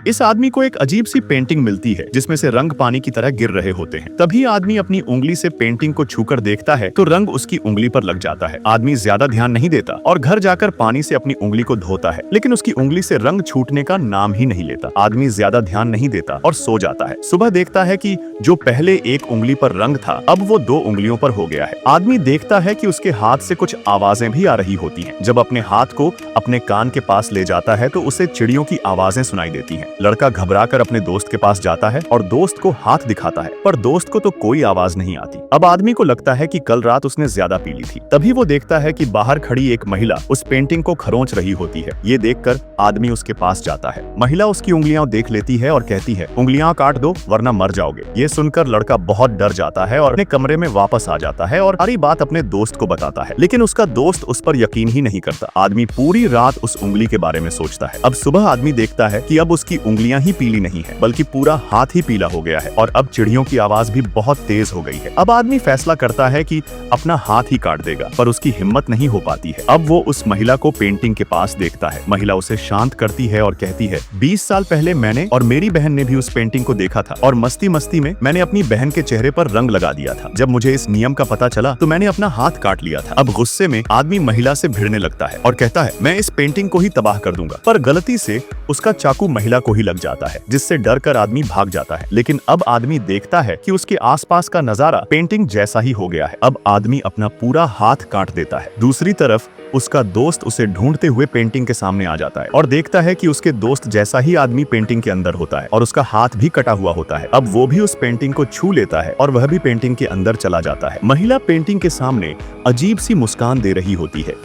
इस आदमी को एक अजीब सी पेंटिंग मिलती है जिसमें से रंग पानी की तरह गिर रहे होते हैं। तभी आदमी अपनी उंगली से पेंटिंग को छूकर देखता है तो रंग उसकी उंगली पर लग जाता है। आदमी ज्यादा ध्यान नहीं देता और घर जाकर पानी से अपनी उंगली को धोता है, लेकिन उसकी उंगली से रंग छूटने का नाम ही नहीं लेता। आदमी ज्यादा ध्यान नहीं देता और सो जाता है। सुबह देखता है कि जो पहले एक उंगली पर रंग था अब वो 2 उंगलियों पर हो गया है। आदमी देखता है कि उसके हाथ से कुछ आवाजें भी आ रही होती हैं। जब अपने हाथ को अपने कान के पास ले जाता है तो उसे चिड़ियों की आवाजें सुनाई देती हैं। लड़का घबराकर अपने दोस्त के पास जाता है और दोस्त को हाथ दिखाता है, पर दोस्त को तो कोई आवाज नहीं आती। अब आदमी को लगता है कि कल रात उसने ज्यादा पी ली थी। तभी वो देखता है कि बाहर खड़ी एक महिला उस पेंटिंग को खरोंच रही होती है। ये देखकर आदमी उसके पास जाता है। महिला उसकी उंगलियां देख लेती है और कहती है, उंगलियां काट दो वरना मर जाओगे। ये सुनकर लड़का बहुत डर जाता है और अपने कमरे में वापस आ जाता है और सारी बात अपने दोस्त को बताता है, लेकिन उसका दोस्त उस पर यकीन ही नहीं करता। आदमी पूरी रात उस उंगली के बारे में सोचता है। अब सुबह आदमी देखता है कि अब उसकी उंगलियां ही पीली नहीं है बल्कि पूरा हाथ ही पीला हो गया है और अब चिड़ियों की आवाज भी बहुत तेज हो गई है। अब आदमी फैसला करता है कि अपना हाथ ही काट देगा, पर उसकी हिम्मत नहीं हो पाती है। अब वो उस महिला को पेंटिंग के पास देखता है। महिला उसे शांत करती है और कहती है, 20 साल पहले मैंने और मेरी बहन ने भी उस पेंटिंग को देखा था और मस्ती मस्ती में मैंने अपनी बहन के चेहरे पर रंग लगा दिया था। जब मुझे इस नियम का पता चला तो मैंने अपना हाथ काट लिया था। अब गुस्से में आदमी महिला से भिड़ने लगता है और कहता है, मैं इस पेंटिंग को ही तबाह कर दूंगा, पर गलती से उसका चाकू महिला को ही लग जाता है, जिससे डर कर आदमी भाग जाता है। लेकिन अब आदमी देखता है कि उसके आसपास का नजारा पेंटिंग जैसा ही हो गया है। अब आदमी अपना पूरा हाथ काट देता है। दूसरी तरफ उसका दोस्त उसे ढूंढते हुए पेंटिंग के सामने आ जाता है और देखता है कि उसके दोस्त जैसा ही आदमी पेंटिंग के अंदर होता है और उसका हाथ भी कटा हुआ होता है। अब वो भी उस पेंटिंग को छू लेता है और वह भी पेंटिंग के अंदर चला जाता है। महिला पेंटिंग के सामने अजीब सी मुस्कान दे रही होती है।